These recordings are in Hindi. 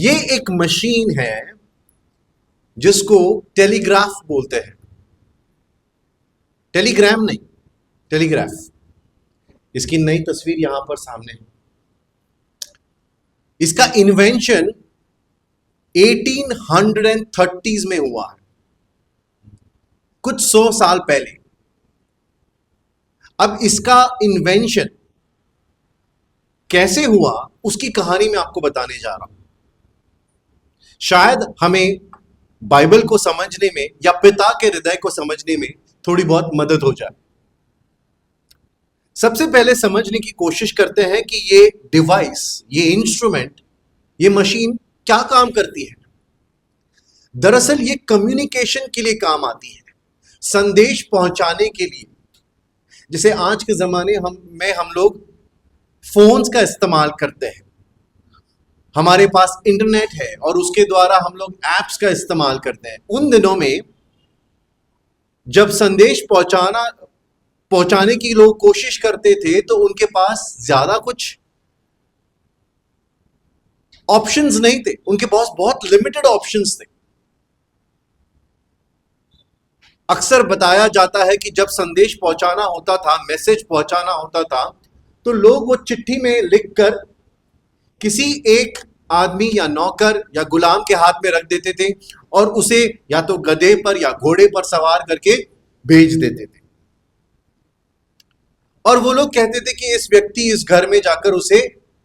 ये एक मशीन है जिसको टेलीग्राफ बोलते हैं। टेलीग्राम नहीं, टेलीग्राफ। इसकी नई तस्वीर यहां पर सामने है। इसका इन्वेंशन 1830s में हुआ है, कुछ 100 साल पहले। अब इसका इन्वेंशन कैसे हुआ उसकी कहानी मैं आपको बताने जा रहा हूं। शायद हमें बाइबल को समझने में या पिता के हृदय को समझने में थोड़ी बहुत मदद हो जाए। सबसे पहले समझने की कोशिश करते हैं कि ये डिवाइस, ये इंस्ट्रूमेंट, ये मशीन क्या काम करती है। दरअसल ये कम्युनिकेशन के लिए काम आती है, संदेश पहुंचाने के लिए। जैसे आज के जमाने में हम लोग फोन्स का इस्तेमाल करते हैं, हमारे पास इंटरनेट है और उसके द्वारा हम लोग एप्स का इस्तेमाल करते हैं। उन दिनों में जब संदेश पहुंचाने की लोग कोशिश करते थे तो उनके पास ज्यादा कुछ ऑप्शंस नहीं थे, उनके पास बहुत लिमिटेड ऑप्शंस थे। अक्सर बताया जाता है कि जब संदेश पहुंचाना होता था, मैसेज पहुंचाना होता था, तो लोग वो चिट्ठी में लिखकर किसी एक आदमी या नौकर या गुलाम के हाथ में रख देते थे और उसे या तो गधे पर या घोड़े पर सवार करके भेज देते थे। और वो लोग कहते थे कि इस व्यक्ति इस घर में जाकर उसे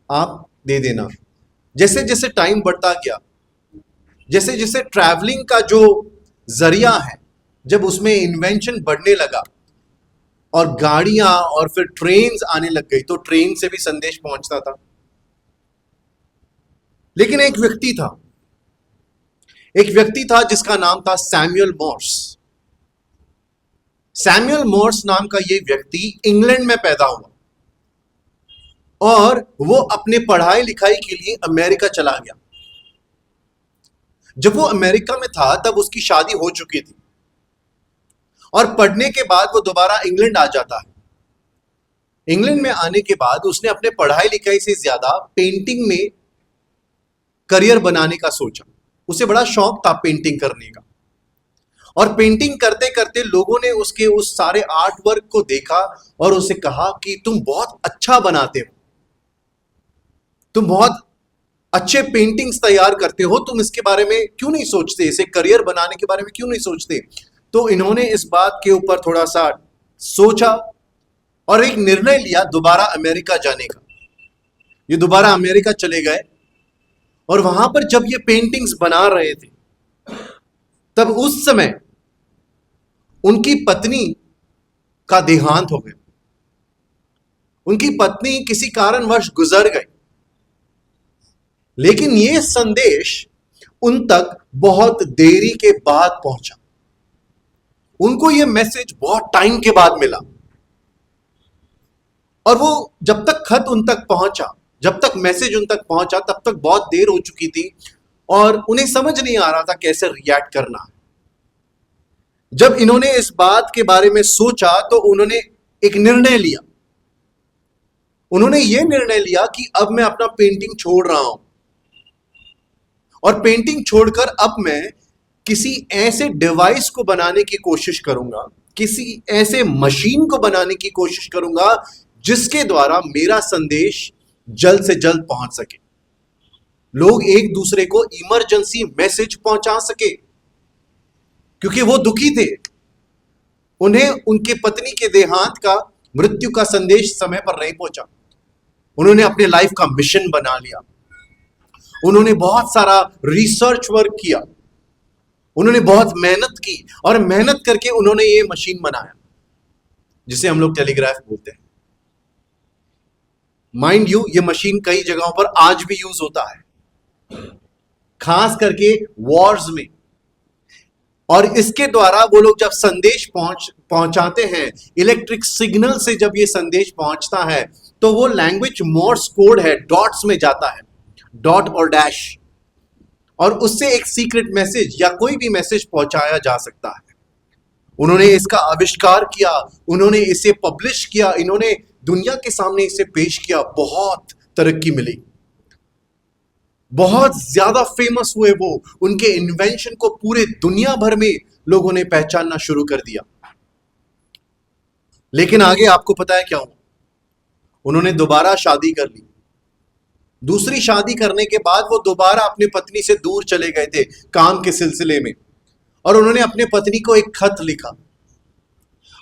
आप दे देना। जैसे जैसे टाइम बढ़ता गया, जैसे जैसे ट्रैवलिंग का जो जरिया है, जब उसमें इन्वेंशन बढ़ने लगा और गाड़ियां और फिर ट्रेन्स आने लग गई, तो ट्रेन से भी संदेश पहुंचता था। लेकिन एक व्यक्ति था जिसका नाम था सैमुअल मॉर्स। सैमुअल मॉर्स नाम का ये व्यक्ति इंग्लैंड में पैदा हुआ और वो अपने पढ़ाई लिखाई के लिए अमेरिका चला गया। जब वो अमेरिका में था तब उसकी शादी हो चुकी थी और पढ़ने के बाद वो दोबारा इंग्लैंड आ जाता है। इंग्लैंड में आने के बाद उसने अपने पढ़ाई लिखाई से ज्यादा पेंटिंग में करियर बनाने का सोचा। उसे बड़ा शौक था पेंटिंग करने का, और पेंटिंग करते करते लोगों ने उसके उस सारे आर्ट वर्क को देखा और उसे कहा कि तुम बहुत अच्छा बनाते हो, तुम बहुत अच्छे पेंटिंग्स तैयार करते हो, तुम इसके बारे में क्यों नहीं सोचते, इसे करियर बनाने के बारे में क्यों नहीं सोचते। तो इन्होंने इस बात के ऊपर थोड़ा सा सोचा और एक निर्णय लिया दोबारा अमेरिका जाने का। ये दोबारा अमेरिका चले गए और वहां पर जब ये पेंटिंग्स बना रहे थे तब उस समय उनकी पत्नी का देहांत हो गया। उनकी पत्नी किसी कारणवश गुजर गई, लेकिन ये संदेश उन तक बहुत देरी के बाद पहुंचा। उनको ये मैसेज बहुत टाइम के बाद मिला और वो जब तक खत उन तक पहुंचा, जब तक मैसेज उन तक पहुंचा, तब तक बहुत देर हो चुकी थी और उन्हें समझ नहीं आ रहा था कैसे रिएक्ट करना है। जब इन्होंने इस बात के बारे में सोचा तो उन्होंने एक निर्णय लिया। उन्होंने ये निर्णय लिया कि अब मैं अपना पेंटिंग छोड़ रहा हूं और पेंटिंग छोड़कर अब मैं किसी ऐसे डिवाइस को बनाने की कोशिश करूंगा, किसी ऐसे मशीन को बनाने की कोशिश करूंगा जिसके द्वारा मेरा संदेश जल्द से जल्द पहुंच सके, लोग एक दूसरे को इमरजेंसी मैसेज पहुंचा सके। क्योंकि वो दुखी थे, उन्हें उनके पत्नी के देहांत का, मृत्यु का संदेश समय पर नहीं पहुंचा। उन्होंने अपने लाइफ का मिशन बना लिया, उन्होंने बहुत सारा रिसर्च वर्क किया, उन्होंने बहुत मेहनत की और मेहनत करके उन्होंने ये मशीन बनाया जिसे हम लोग टेलीग्राफ बोलते हैं। माइंड यू, ये मशीन कई जगहों पर आज भी यूज होता है, खास करके वॉर्स में। और इसके द्वारा वो लोग जब संदेश पहुंचाते हैं, इलेक्ट्रिक सिग्नल से जब ये संदेश पहुंचता है तो वो लैंग्वेज मोर्स कोड है, डॉट्स में जाता है, डॉट और डैश, और उससे एक सीक्रेट मैसेज या कोई भी मैसेज पहुंचाया जा सकता है। उन्होंने इसका आविष्कार किया, उन्होंने इसे पब्लिश किया, इन्होंने दुनिया के सामने इसे पेश किया, बहुत तरक्की मिली। बहुत ज्यादा फेमस हुए वो, उनके इन्वेंशन को पूरे दुनिया भर में लोगों ने पहचानना शुरू कर दिया। लेकिन आगे आपको पता है क्या हुआ? उन्होंने दोबारा शादी कर ली। दूसरी शादी करने के बाद वो दोबारा अपनी पत्नी से दूर चले गए थे काम के सिलसिले में, और उन्होंने अपने पत्नी को एक खत लिखा,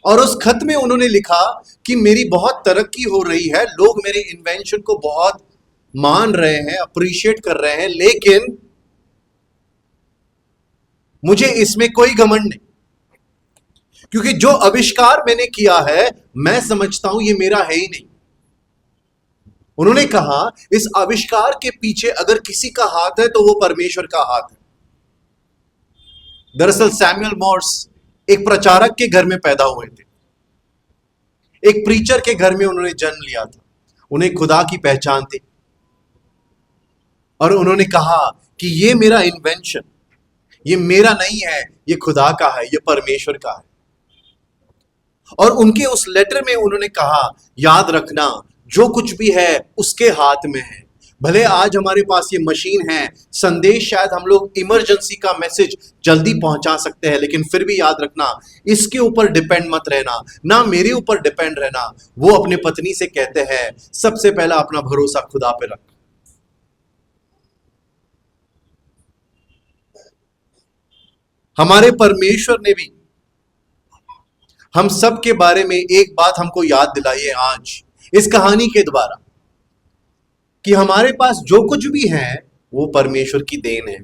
और उस खत में उन्होंने लिखा कि मेरी बहुत तरक्की हो रही है, लोग मेरे इन्वेंशन को बहुत मान रहे हैं, अप्रिशिएट कर रहे हैं, लेकिन मुझे इसमें कोई घमंड नहीं, क्योंकि जो आविष्कार मैंने किया है मैं समझता हूं ये मेरा है ही नहीं। उन्होंने कहा इस आविष्कार के पीछे अगर किसी का हाथ है तो वो परमेश्वर का हाथ है। दरअसल सैमुअल मॉर्स एक प्रचारक के घर में पैदा हुए थे, एक प्रीचर के घर में उन्होंने जन्म लिया था। उन्हें खुदा की पहचान थी, और उन्होंने कहा कि ये मेरा इन्वेंशन, ये मेरा नहीं है, ये खुदा का है, ये परमेश्वर का है। और उनके उस लेटर में उन्होंने कहा याद रखना जो कुछ भी है उसके हाथ में है। भले आज हमारे पास ये मशीन है, संदेश शायद हम लोग इमरजेंसी का मैसेज जल्दी पहुंचा सकते हैं, लेकिन फिर भी याद रखना इसके ऊपर डिपेंड मत रहना, ना मेरे ऊपर डिपेंड रहना। वो अपने पत्नी से कहते हैं सबसे पहला अपना भरोसा खुदा पे रख। हमारे परमेश्वर ने भी हम सब के बारे में एक बात हमको याद दिलाई है आज इस कहानी के द्वारा, कि हमारे पास जो कुछ भी है वो परमेश्वर की देन है।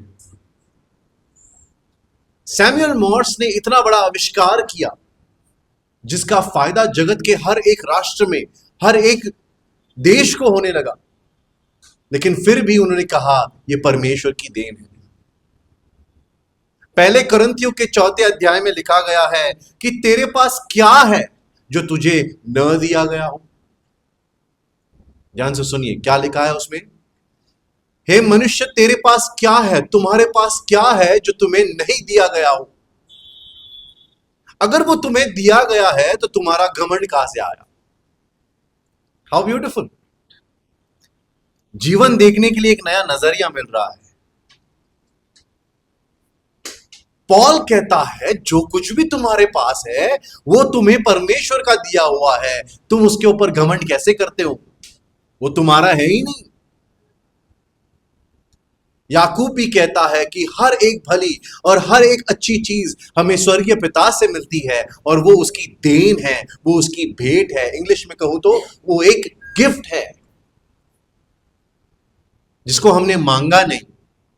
सैमुअल मॉर्स ने इतना बड़ा आविष्कार किया जिसका फायदा जगत के हर एक राष्ट्र में, हर एक देश को होने लगा, लेकिन फिर भी उन्होंने कहा यह परमेश्वर की देन है। पहले कुरिन्थियों के 4 अध्याय में लिखा गया है कि तेरे पास क्या है जो तुझे न दिया गया हो। ध्यान से सुनिए क्या लिखा है उसमें। हे मनुष्य तेरे पास क्या है, तुम्हारे पास क्या है जो तुम्हें नहीं दिया गया हो। अगर वो तुम्हें दिया गया है तो तुम्हारा घमंड कहां से आया। How beautiful. जीवन देखने के लिए एक नया नजरिया मिल रहा है। पॉल कहता है जो कुछ भी तुम्हारे पास है वो तुम्हें परमेश्वर का दिया हुआ है, तुम उसके ऊपर घमंड कैसे करते हो, वो तुम्हारा है ही नहीं। याकूब भी कहता है कि हर एक भली और हर एक अच्छी चीज हमें स्वर्गीय पिता से मिलती है, और वो उसकी देन है, वो उसकी भेंट है। इंग्लिश में कहूं तो वो एक गिफ्ट है जिसको हमने मांगा नहीं,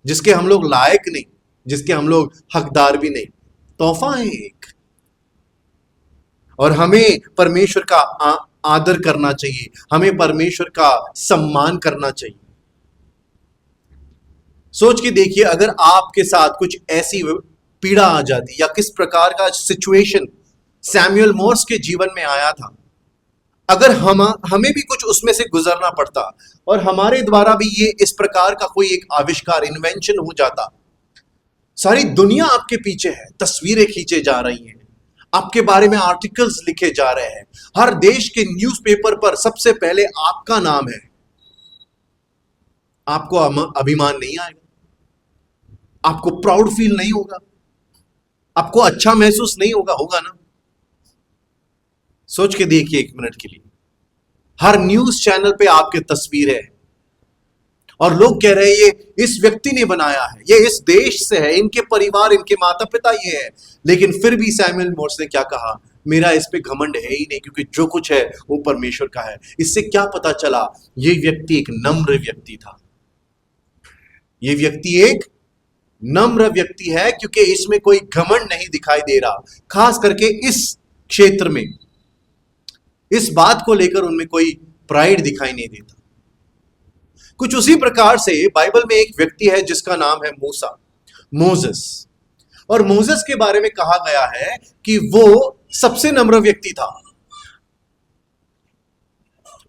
जिसके हम लोग लायक नहीं, जिसके हम लोग हकदार भी नहीं। तोहफा है एक, और हमें परमेश्वर का आदर करना चाहिए, हमें परमेश्वर का सम्मान करना चाहिए। सोच के देखिए अगर आपके साथ कुछ ऐसी पीड़ा आ जाती, या किस प्रकार का सिचुएशन सैमुअल मॉर्स के जीवन में आया था, अगर हमें भी कुछ उसमें से गुजरना पड़ता और हमारे द्वारा भी ये इस प्रकार का कोई एक आविष्कार, इन्वेंशन हो जाता। सारी दुनिया आपके पीछे है, तस्वीरें खींचे जा रही हैं, आपके बारे में आर्टिकल्स लिखे जा रहे हैं, हर देश के न्यूज़पेपर पर सबसे पहले आपका नाम है। आपको अभिमान नहीं आएगा, आपको प्राउड फील नहीं होगा, आपको अच्छा महसूस नहीं होगा, होगा ना। सोच के देखिए एक मिनट के लिए, हर न्यूज चैनल पे आपकी तस्वीर है और लोग कह रहे हैं ये इस व्यक्ति ने बनाया है, ये इस देश से है, इनके परिवार, इनके माता पिता ये है। लेकिन फिर भी सैमुअल मॉर्स ने क्या कहा, मेरा इस पे घमंड है ही नहीं, क्योंकि जो कुछ है वो परमेश्वर का है। इससे क्या पता चला, ये व्यक्ति एक नम्र व्यक्ति था। ये व्यक्ति एक नम्र व्यक्ति है, क्योंकि इसमें कोई घमंड नहीं दिखाई दे रहा, खास करके इस क्षेत्र में। इस बात को लेकर उनमें कोई प्राइड दिखाई नहीं देता। कुछ उसी प्रकार से बाइबल में एक व्यक्ति है जिसका नाम है मूसा, मोसेस। और मोसेस के बारे में कहा गया है कि वो सबसे नम्र व्यक्ति था।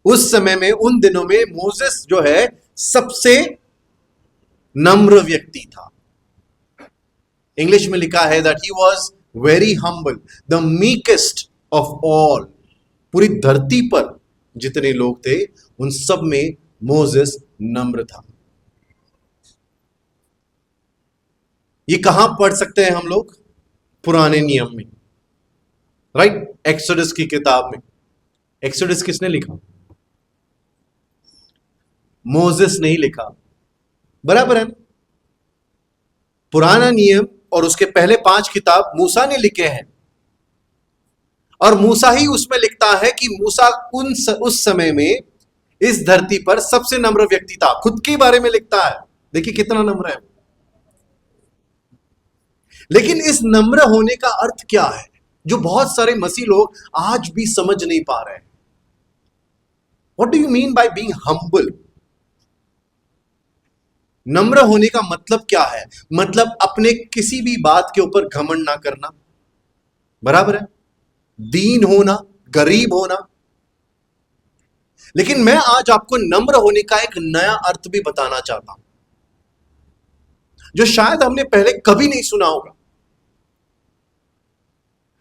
उस समय में, उन दिनों में मोसेस जो है सबसे नम्र व्यक्ति था। इंग्लिश में लिखा है that he was very humble, the meekest of all. पूरी धरती पर जितने लोग थे उन सब में मोसेस नम्र था। ये कहां पढ़ सकते हैं हम लोग? पुराने नियम में, राइट? एक्सोडस की किताब में। एक्सोडस किसने लिखा? मोसेस नहीं लिखा, बराबर है ना? पुराना नियम और उसके पहले 5 किताब मूसा ने लिखे हैं, और मूसा ही उसमें लिखता है कि मूसा उस समय में इस धरती पर सबसे नम्र व्यक्ति था। खुद के बारे में लिखता है, देखिए कितना नम्र है। लेकिन इस नम्र होने का अर्थ क्या है, जो बहुत सारे मसीह लोग आज भी समझ नहीं पा रहे हैं? What do you mean by being humble? नम्र होने का मतलब क्या है? मतलब अपने किसी भी बात के ऊपर घमंड ना करना, बराबर है? दीन होना, गरीब होना। लेकिन मैं आज आपको नम्र होने का एक नया अर्थ भी बताना चाहता हूं, जो शायद हमने पहले कभी नहीं सुना होगा।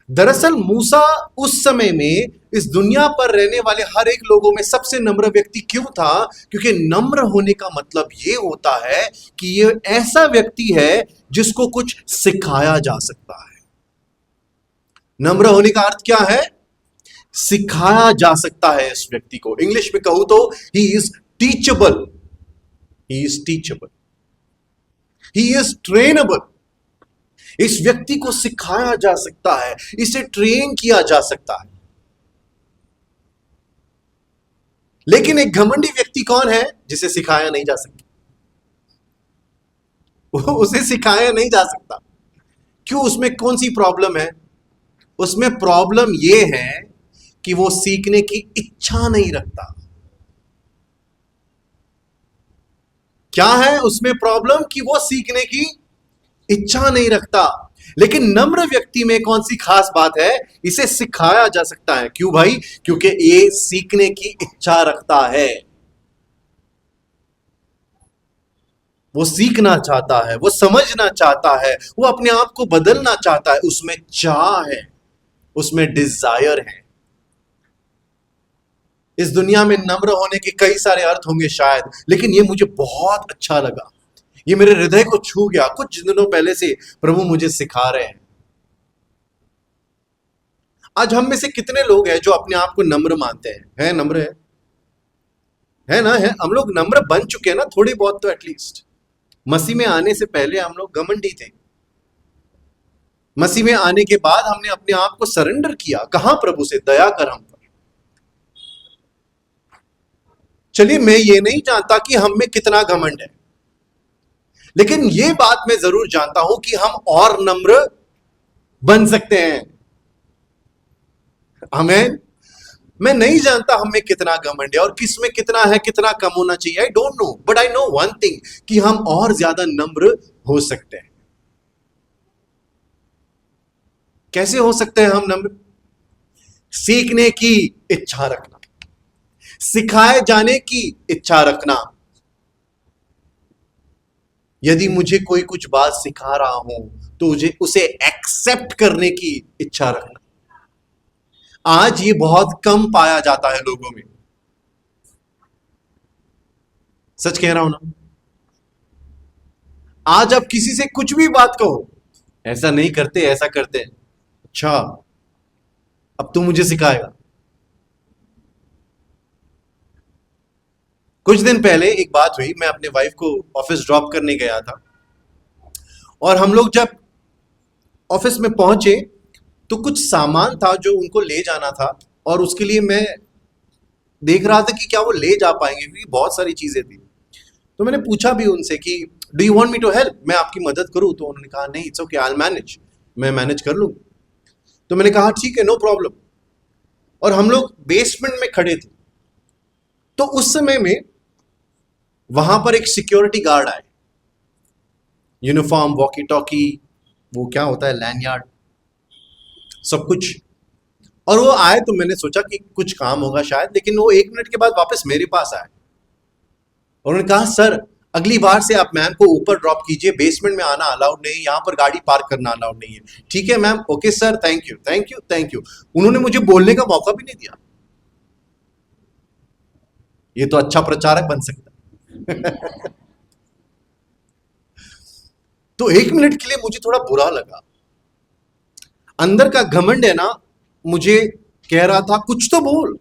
दरअसल मूसा उस समय में इस दुनिया पर रहने वाले हर एक लोगों में सबसे नम्र व्यक्ति क्यों था? क्योंकि नम्र होने का मतलब यह होता है कि यह ऐसा व्यक्ति है जिसको कुछ सिखाया जा सकता है। नम्र होने का अर्थ क्या है? सिखाया जा सकता है इस व्यक्ति को। इंग्लिश में कहूं तो he is teachable, he is teachable, he is trainable. इस व्यक्ति को सिखाया जा सकता है, इसे ट्रेन किया जा सकता है। लेकिन एक घमंडी व्यक्ति कौन है जिसे सिखाया नहीं जा सकता? उसे सिखाया नहीं जा सकता। क्यों? उसमें कौन सी प्रॉब्लम है? उसमें प्रॉब्लम यह है कि वो सीखने की इच्छा नहीं रखता। क्या है उसमें प्रॉब्लम? कि वो सीखने की इच्छा नहीं रखता। लेकिन नम्र व्यक्ति में कौन सी खास बात है? इसे सिखाया जा सकता है। क्यों भाई? क्योंकि ये सीखने की इच्छा रखता है, वो सीखना चाहता है, वो समझना चाहता है, वो अपने आप को बदलना चाहता है। उसमें चाह है, उसमें डिजायर है। इस दुनिया में नम्र होने के कई सारे अर्थ होंगे शायद, लेकिन ये मुझे बहुत अच्छा लगा, ये मेरे हृदय को छू गया। कुछ दिनों पहले से प्रभु मुझे सिखा रहे हैं। आज हम में से कितने लोग हैं जो अपने आप को नम्र मानते हैं? है नम्र है ना? है, हम लोग नम्र बन चुके हैं ना, थोड़ी बहुत तो एटलीस्ट। मसीह में आने से पहले हम लोग घमंडी थे। मसीह में आने के बाद हमने अपने आप को सरेंडर किया। कहां? प्रभु से, दया कर हम पर। चलिए, मैं ये नहीं जानता कि हम में कितना घमंड है, लेकिन ये बात मैं जरूर जानता हूं कि हम और नम्र बन सकते हैं। आमीन। मैं नहीं जानता हम में कितना घमंड है और किस में कितना है, कितना कम होना चाहिए। I don't know, but I know one thing, कि हम और ज्यादा नम्र हो सकते हैं। कैसे हो सकते हैं हम नम्र? सीखने की इच्छा रखना, सिखाए जाने की इच्छा रखना। यदि मुझे कोई कुछ बात सिखा रहा हूं तो मुझे उसे एक्सेप्ट करने की इच्छा रखना। आज ये बहुत कम पाया जाता है लोगों में। सच कह रहा हूं ना? आज आप किसी से कुछ भी बात कहो, ऐसा नहीं करते, ऐसा करते हैं। अच्छा, अब तू मुझे सिखाएगा। कुछ दिन पहले एक बात हुई, मैं अपने वाइफ को ऑफिस ड्रॉप करने गया था, और हम लोग जब ऑफिस में पहुंचे तो कुछ सामान था जो उनको ले जाना था, और उसके लिए मैं देख रहा था कि क्या वो ले जा पाएंगे, क्योंकि बहुत सारी चीजें थी। तो मैंने पूछा भी उनसे कि do you want me to help, मैं आपकी मदद करूं? तो उन्होंने कहा नहीं, it's okay, I will manage, मैं मैनेज कर लूंगी। तो मैंने कहा ठीक है, नो प्रॉब्लम। और हम लोग बेसमेंट में खड़े थे, तो उस समय में वहां पर एक सिक्योरिटी गार्ड आए, यूनिफॉर्म, वॉकी टॉकी, वो क्या होता है, लैंडयार्ड, सब कुछ। और वो आए तो मैंने सोचा कि कुछ काम होगा शायद, लेकिन वो 1 मिनट के बाद वापस मेरे पास आए और उन्होंने कहा सर, अगली बार से आप मैम को ऊपर ड्रॉप कीजिए, बेसमेंट में आना अलाउड नहीं, यहां पर गाड़ी पार्क करना अलाउड नहीं है। ठीक है ma'am, okay sir, thank you thank you thank you. उन्होंने मुझे बोलने का मौका भी नहीं दिया। ये तो अच्छा प्रचारक बन सकता है। तो 1 मिनट के लिए मुझे थोड़ा बुरा लगा। अंदर का घमंड है ना, मुझे कह रहा था कुछ तो बोल,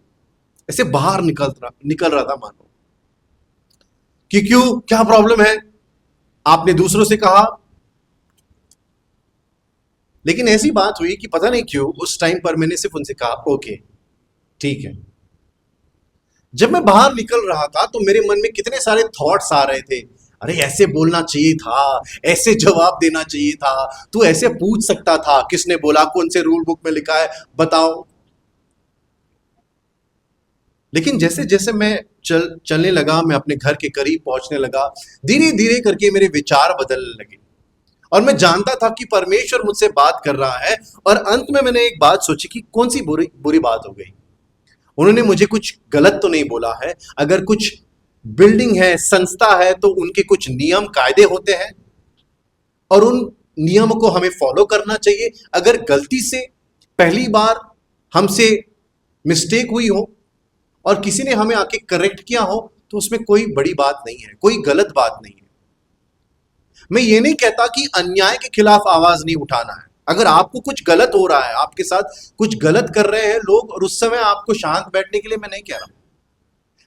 ऐसे बाहर निकल रहा था मानो कि क्यों, क्या प्रॉब्लम है, आपने दूसरों से कहा। लेकिन ऐसी बात हुई कि पता नहीं क्यों उस टाइम पर मैंने सिर्फ उनसे कहा ओके ठीक है। जब मैं बाहर निकल रहा था तो मेरे मन में कितने सारे थॉट्स आ रहे थे। अरे ऐसे बोलना चाहिए था, ऐसे जवाब देना चाहिए था, तू ऐसे पूछ सकता था, किसने बोला, कौन से रूल बुक में लिखा है, बताओ। लेकिन जैसे जैसे मैं चलने लगा, मैं अपने घर के करीब पहुंचने लगा, धीरे धीरे करके मेरे विचार बदलने लगे और मैं जानता था कि परमेश्वर मुझसे बात कर रहा है। और अंत में मैंने एक बात सोची कि कौन सी बुरी बुरी बात हो गई। उन्होंने मुझे कुछ गलत तो नहीं बोला है। अगर कुछ बिल्डिंग है, संस्था है, तो उनके कुछ नियम कायदे होते हैं और उन नियमों को हमें फॉलो करना चाहिए। अगर गलती से पहली बार हमसे मिस्टेक हुई हो और किसी ने हमें आके करेक्ट किया हो तो उसमें कोई बड़ी बात नहीं है, कोई गलत बात नहीं है। मैं ये नहीं कहता कि अन्याय के खिलाफ आवाज नहीं उठाना है। अगर आपको कुछ गलत हो रहा है, आपके साथ कुछ गलत कर रहे हैं लोग, और उस समय आपको शांत बैठने के लिए मैं नहीं कह रहा हूं,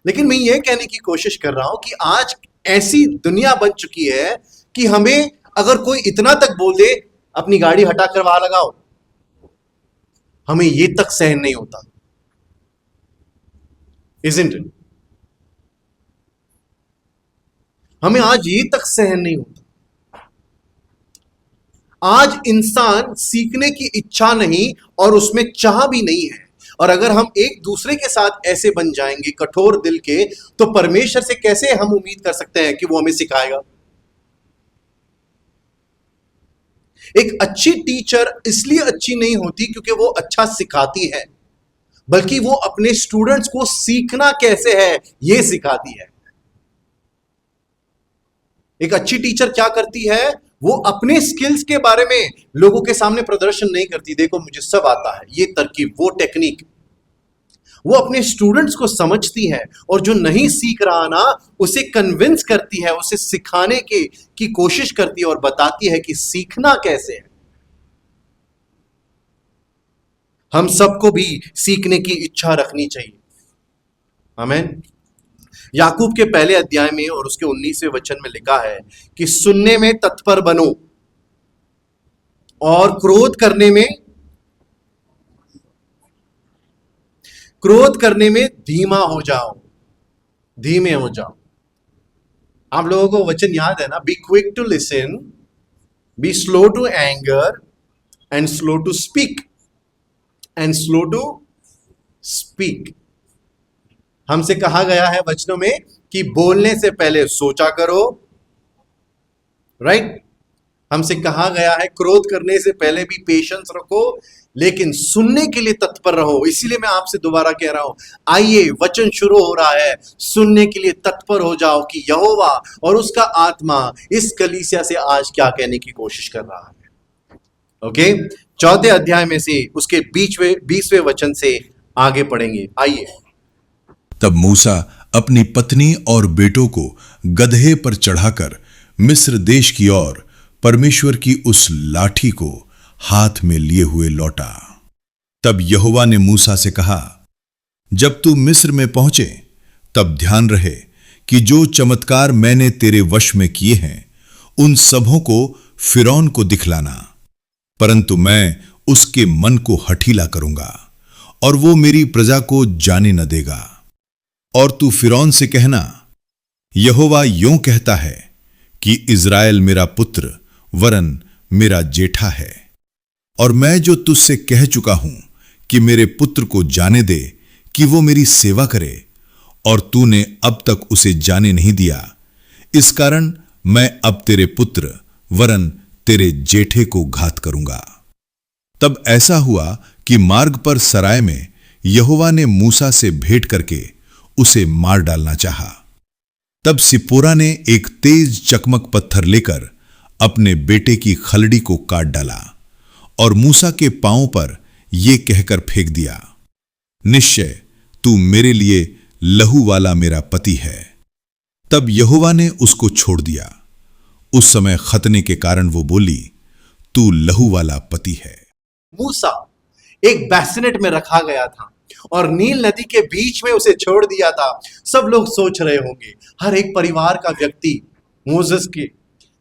लेकिन मैं ये कहने की कोशिश कर रहा हूं कि आज ऐसी दुनिया बन चुकी है कि हमें अगर कोई इतना तक बोल दे अपनी गाड़ी हटा कर वहां लगाओ, हमें ये तक सहन नहीं होता। Isn't it? हमें आज ये तक सहन नहीं होता। आज इंसान सीखने की इच्छा नहीं और उसमें चाह भी नहीं है। और अगर हम एक दूसरे के साथ ऐसे बन जाएंगे कठोर दिल के, तो परमेश्वर से कैसे हम उम्मीद कर सकते हैं कि वो हमें सिखाएगा। एक अच्छी टीचर इसलिए अच्छी नहीं होती क्योंकि वो अच्छा सिखाती है, बल्कि वो अपने स्टूडेंट्स को सीखना कैसे है ये सिखाती है। एक अच्छी टीचर क्या करती है, वो अपने स्किल्स के बारे में लोगों के सामने प्रदर्शन नहीं करती, देखो मुझे सब आता है, ये तरकीब, वो टेक्निक। वो अपने स्टूडेंट्स को समझती है और जो नहीं सीख रहा ना, उसे कन्विंस करती है, उसे सिखाने की कोशिश करती है और बताती है कि सीखना कैसे है। हम सबको भी सीखने की इच्छा रखनी चाहिए। आमीन। याकूब के पहले अध्याय में और उसके 19वें वचन में लिखा है कि सुनने में तत्पर बनो और क्रोध करने में धीमा हो जाओ, धीमे हो जाओ। आप लोगों को वचन याद है ना, be quick to listen, be slow to anger and slow to speak, and slow to speak. हमसे कहा गया है वचनों में कि बोलने से पहले सोचा करो, राइट। हमसे कहा गया है क्रोध करने से पहले भी पेशेंस रखो, लेकिन सुनने के लिए तत्पर रहो। इसीलिए मैं आपसे दोबारा कह रहा हूं, आइए वचन शुरू हो रहा है, सुनने के लिए तत्पर हो जाओ कि यहोवा और उसका आत्मा इस कलीसिया से आज क्या कहने की कोशिश कर रहा है। ओके, 4 अध्याय में से उसके 20वें वचन से आगे पढ़ेंगे। आइए। तब मूसा अपनी पत्नी और बेटों को गदहे पर चढ़ाकर मिस्र देश की ओर परमेश्वर की उस लाठी को हाथ में लिए हुए लौटा। तब यहोवा ने मूसा से कहा, जब तू मिस्र में पहुंचे तब ध्यान रहे कि जो चमत्कार मैंने तेरे वश में किए हैं उन सबों को फिरौन को दिखलाना, परंतु मैं उसके मन को हठीला करूंगा और वो मेरी प्रजा को जाने न देगा। और तू फिरौन से कहना, यहोवा यों कहता है कि इज़राइल मेरा पुत्र वरन मेरा जेठा है, और मैं जो तुझसे कह चुका हूं कि मेरे पुत्र को जाने दे कि वो मेरी सेवा करे, और तूने अब तक उसे जाने नहीं दिया, इस कारण मैं अब तेरे पुत्र वरन तेरे जेठे को घात करूंगा। तब ऐसा हुआ कि मार्ग पर सराय में यहोवा ने मूसा से भेंट करके उसे मार डालना चाहा। तब सिप्पोरा ने एक तेज चकमक पत्थर लेकर अपने बेटे की खलड़ी को काट डाला और मूसा के पांव पर यह कहकर फेंक दिया, निश्चय तू मेरे लिए लहू वाला मेरा पति है। तब यहोवा ने उसको छोड़ दिया। उस समय खतने के कारण वो बोली, तू लहू वाला पति है। मूसा एक बैसिनेट में रखा गया था और नील नदी के बीच में उसे छोड़ दिया था। सब लोग सोच रहे होंगे, हर एक परिवार का व्यक्ति मोसेस के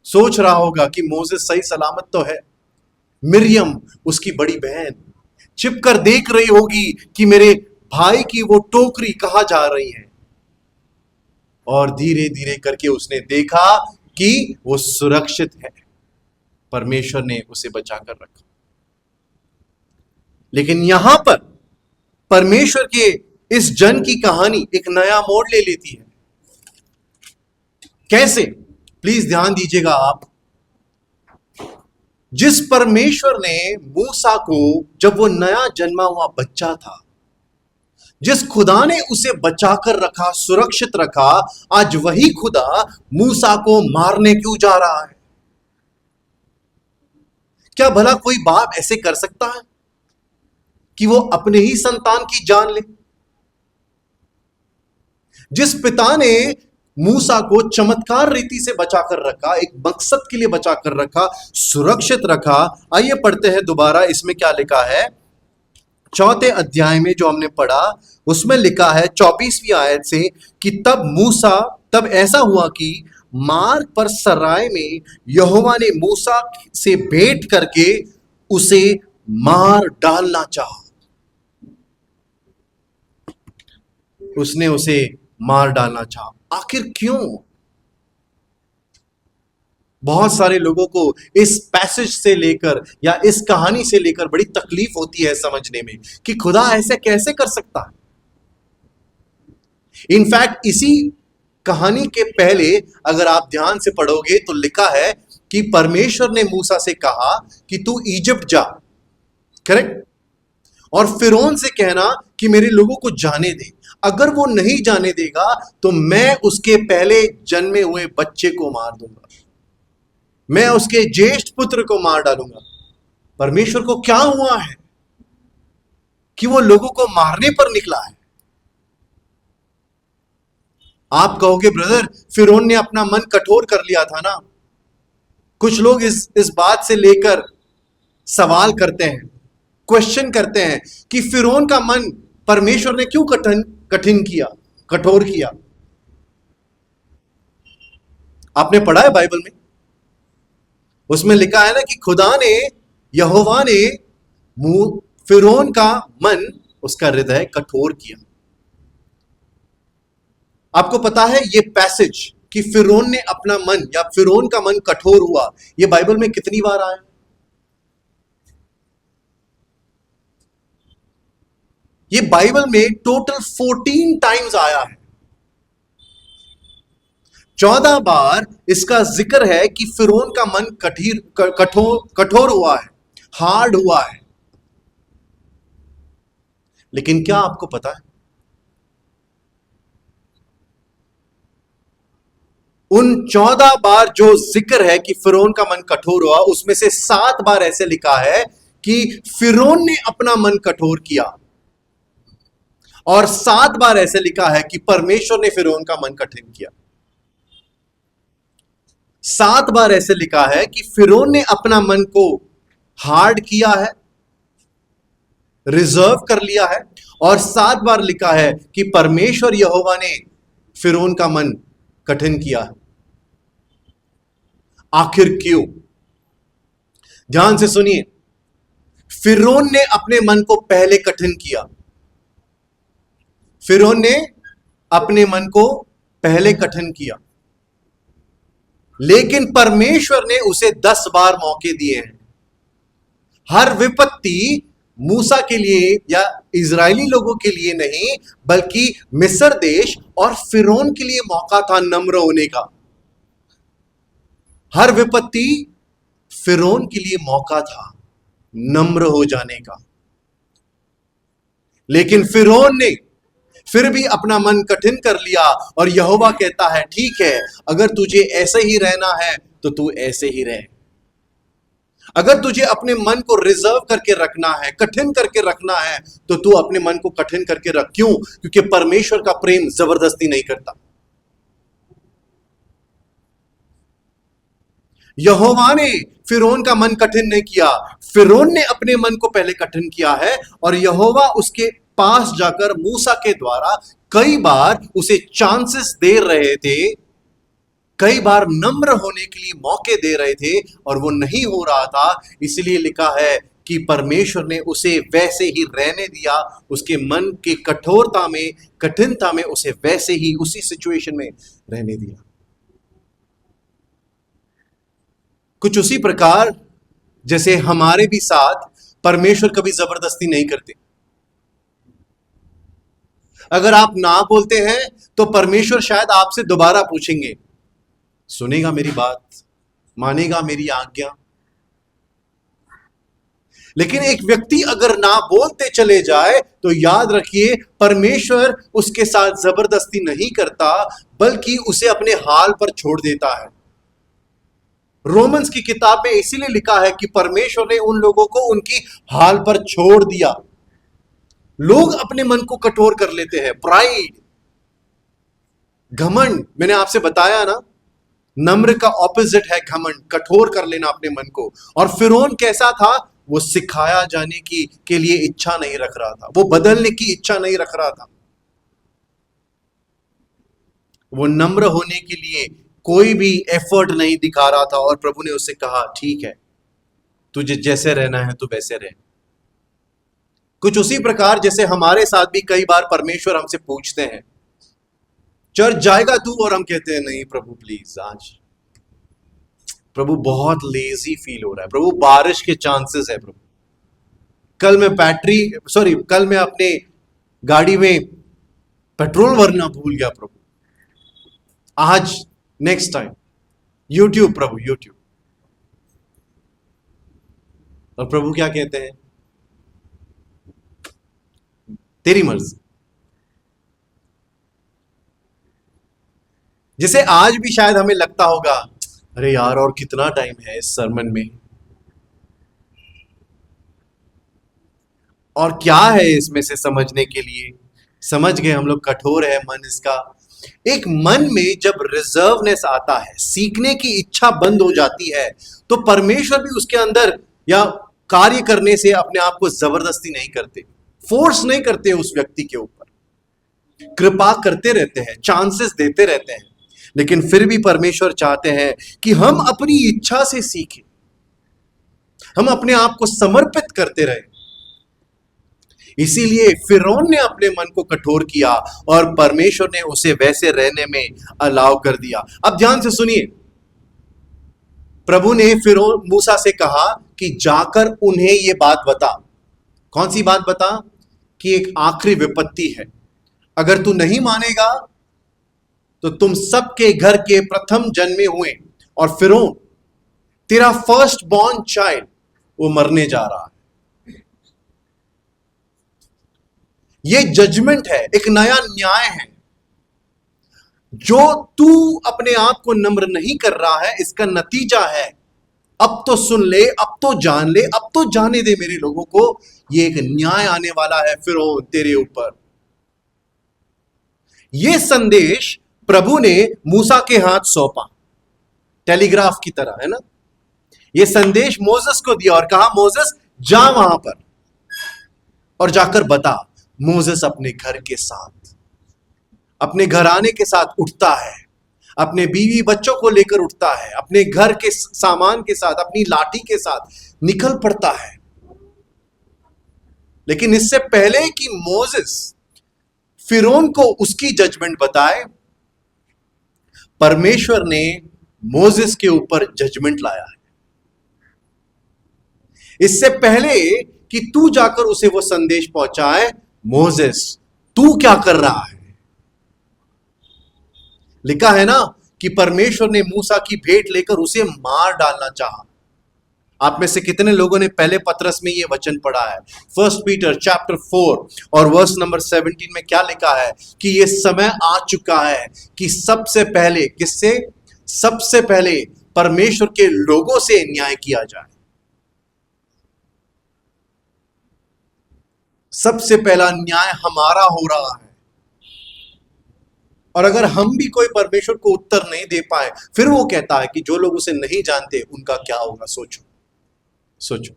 सोच रहा होगा कि मोसेस सही सलामत तो है। मिरियम उसकी बड़ी बहन छिप कर देख रही होगी कि मेरे भाई की वो टोकरी कहां जा रही है, और धीरे धीरे करके उसने देखा कि वो सुरक्षित है, परमेश्वर ने उसे बचा कर रखा। लेकिन यहां पर परमेश्वर के इस जन की कहानी एक नया मोड़ ले लेती है। कैसे? प्लीज ध्यान दीजिएगा आप। जिस परमेश्वर ने मूसा को, जब वो नया जन्मा हुआ बच्चा था, जिस खुदा ने उसे बचाकर रखा, सुरक्षित रखा, आज वही खुदा मूसा को मारने क्यों जा रहा है? क्या भला कोई बाप ऐसे कर सकता है कि वो अपने ही संतान की जान ले? जिस पिता ने मूसा को चमत्कार रीति से बचाकर रखा, एक मकसद के लिए बचाकर रखा, सुरक्षित रखा। आइए पढ़ते हैं दोबारा, इसमें क्या लिखा है। 4 अध्याय में जो हमने पढ़ा उसमें लिखा है 24वीं आयत से कि तब ऐसा हुआ कि मार्ग पर सराय में यहोवा ने मूसा से भेंट करके उसे मार डालना चाहा। उसने उसे मार डालना चाहा। आखिर क्यों? बहुत सारे लोगों को इस पैसेज से लेकर या इस कहानी से लेकर बड़ी तकलीफ होती है समझने में कि खुदा ऐसे कैसे कर सकता है। इनफैक्ट इसी कहानी के पहले अगर आप ध्यान से पढ़ोगे तो लिखा है कि परमेश्वर ने मूसा से कहा कि तू इजिप्ट जा, करेक्ट, और फिरौन से कहना कि मेरे लोगों को जाने दे। अगर वो नहीं जाने देगा तो मैं उसके पहले जन्मे हुए बच्चे को मार दूंगा, मैं उसके ज्येष्ठ पुत्र को मार डालूंगा। परमेश्वर को क्या हुआ है कि वो लोगों को मारने पर निकला है? आप कहोगे ब्रदर, फिरौन ने अपना मन कठोर कर लिया था ना। कुछ लोग इस बात से लेकर सवाल करते हैं, क्वेश्चन करते हैं कि फिरौन का मन परमेश्वर ने क्यों कठोर किया। आपने पढ़ा है बाइबल में, उसमें लिखा है ना कि खुदा ने, यहोवा ने फिरौन का मन, उसका हृदय कठोर किया। आपको पता है ये पैसेज कि फिरौन ने अपना मन या फिरौन का मन कठोर हुआ, ये बाइबल में कितनी बार आया? ये बाइबल में टोटल 14 टाइम्स आया है। 14 बार इसका जिक्र है कि फिरौन का मन कठोर हुआ है, हार्ड हुआ है। लेकिन क्या आपको पता है, उन 14 बार जो जिक्र है कि फिरौन का मन कठोर हुआ, उसमें से 7 बार ऐसे लिखा है कि फिरौन ने अपना मन कठोर किया, और 7 बार ऐसे लिखा है कि परमेश्वर ने फिरौन का मन कठिन किया। 7 बार ऐसे लिखा है कि फिरौन ने अपना मन को हार्ड किया है, रिजर्व कर लिया है, और 7 बार लिखा है कि परमेश्वर यहोवा ने फिरौन का मन कठिन किया है। आखिर क्यों? ध्यान से सुनिए। फिरौन ने अपने मन को पहले कठिन किया, फिरौन ने अपने मन को पहले कठिन किया, लेकिन परमेश्वर ने उसे 10 बार मौके दिए हैं। हर विपत्ति मूसा के लिए या इजरायली लोगों के लिए नहीं, बल्कि मिस्र देश और फिरौन के लिए मौका था नम्र होने का। हर विपत्ति फिरौन के लिए मौका था नम्र हो जाने का। लेकिन फिरौन ने फिर भी अपना मन कठिन कर लिया, और यहोवा कहता है ठीक है, अगर तुझे ऐसे ही रहना है तो तू ऐसे ही रह। अगर तुझे अपने मन को रिजर्व करके रखना है, कठिन करके रखना है, तो तू अपने मन को कठिन करके रख। क्यों? क्योंकि परमेश्वर का प्रेम जबरदस्ती नहीं करता। यहोवा ने फिरौन का मन कठिन नहीं किया, फिरौन ने अपने मन को पहले कठिन किया है। और यहोवा उसके पास जाकर मूसा के द्वारा कई बार उसे चांसेस दे रहे थे, कई बार नम्र होने के लिए मौके दे रहे थे, और वो नहीं हो रहा था। इसलिए लिखा है कि परमेश्वर ने उसे वैसे ही रहने दिया, उसके मन की कठोरता में, कठिनता में उसे वैसे ही उसी सिचुएशन में रहने दिया। कुछ उसी प्रकार जैसे हमारे भी साथ परमेश्वर कभी जबरदस्ती नहीं करते। अगर आप ना बोलते हैं तो परमेश्वर शायद आपसे दोबारा पूछेंगे, सुनेगा मेरी बात, मानेगा मेरी आज्ञा। लेकिन एक व्यक्ति अगर ना बोलते चले जाए तो याद रखिए, परमेश्वर उसके साथ जबरदस्ती नहीं करता, बल्कि उसे अपने हाल पर छोड़ देता है। रोमन्स की किताब में इसीलिए लिखा है कि परमेश्वर ने उन लोगों को उनकी हाल पर छोड़ दिया। लोग अपने मन को कठोर कर लेते हैं, प्राइड, घमंड। मैंने आपसे बताया ना, नम्र का ऑपोजिट है घमंड, कठोर कर लेना अपने मन को। और फिरौन कैसा था? वो सिखाया जाने की के लिए इच्छा नहीं रख रहा था, वो बदलने की इच्छा नहीं रख रहा था, वो नम्र होने के लिए कोई भी एफर्ट नहीं दिखा रहा था। और प्रभु ने उससे कहा, ठीक है, तुझे जैसे रहना है तो वैसे रह। कुछ उसी प्रकार जैसे हमारे साथ भी कई बार परमेश्वर हमसे पूछते हैं, चर्च जाएगा तू? और हम कहते हैं, नहीं प्रभु प्लीज आज, प्रभु बहुत लेजी फील हो रहा है, प्रभु बारिश के चांसेस है, प्रभु कल मैं अपने गाड़ी में पेट्रोल भरना भूल गया, प्रभु आज, नेक्स्ट टाइम यूट्यूब, प्रभु यूट्यूब। और प्रभु क्या कहते हैं? तेरी मर्जी। जिसे आज भी शायद हमें लगता होगा, अरे यार और कितना टाइम है इस सरमन में, और क्या है इसमें से समझने के लिए। समझ गए हम लोग, कठोर है मन इसका। एक मन में जब रिजर्वनेस आता है, सीखने की इच्छा बंद हो जाती है, तो परमेश्वर भी उसके अंदर या कार्य करने से अपने आप को जबरदस्ती नहीं करते, फोर्स नहीं करते उस व्यक्ति के ऊपर, कृपा करते रहते हैं, चांसेस देते रहते हैं। लेकिन फिर भी परमेश्वर चाहते हैं कि हम अपनी इच्छा से सीखें, हम अपने आप को समर्पित करते रहें। इसीलिए फिरौन ने अपने मन को कठोर किया और परमेश्वर ने उसे वैसे रहने में अलाउ कर दिया। अब ध्यान से सुनिए, प्रभु ने फिरौन मूसा से कहा कि जाकर उन्हें यह बात बता। कौन सी बात बता? कि एक आखिरी विपत्ति है, अगर तू नहीं मानेगा तो तुम सबके घर के प्रथम जन्मे हुए और फिरौन, तेरा फर्स्ट बॉर्न चाइल्ड, वो मरने जा रहा है। ये जजमेंट है, एक नया न्याय है। जो तू अपने आप को नम्र नहीं कर रहा है, इसका नतीजा है, अब तो सुन ले, अब तो जान ले, अब तो जाने दे मेरे लोगों को, ये एक न्याय आने वाला है फिरौन तेरे ऊपर। यह संदेश प्रभु ने मूसा के हाथ सौंपा, टेलीग्राफ की तरह, है ना। यह संदेश मोसेस को दिया और कहा, मोसेस जा वहां पर और जाकर बता। मोसेस अपने घर के साथ, अपने घराने के साथ उठता है, अपने बीवी बच्चों को लेकर उठता है, अपने घर के सामान के साथ, अपनी लाठी के साथ निकल पड़ता है। लेकिन इससे पहले कि मोसेस फिरौन को उसकी जजमेंट बताए, परमेश्वर ने मोसेस के ऊपर जजमेंट लाया है। इससे पहले कि तू जाकर उसे वो संदेश पहुंचाए, मोसेस तू क्या कर रहा है? लिखा है ना कि परमेश्वर ने मूसा की भेंट लेकर उसे मार डालना चाहा। आप में से कितने लोगों ने पहले पत्रस में यह वचन पढ़ा है? 1 पीटर चैप्टर 4 और वर्स नंबर 17 में क्या लिखा है कि यह समय आ चुका है कि सबसे पहले, किससे? सबसे पहले परमेश्वर के लोगों से न्याय किया जाए। सबसे पहला न्याय हमारा हो रहा है और अगर हम भी कोई परमेश्वर को उत्तर नहीं दे पाए, फिर वो कहता है कि जो लोग उसे नहीं जानते उनका क्या होगा। सोचो सोचो।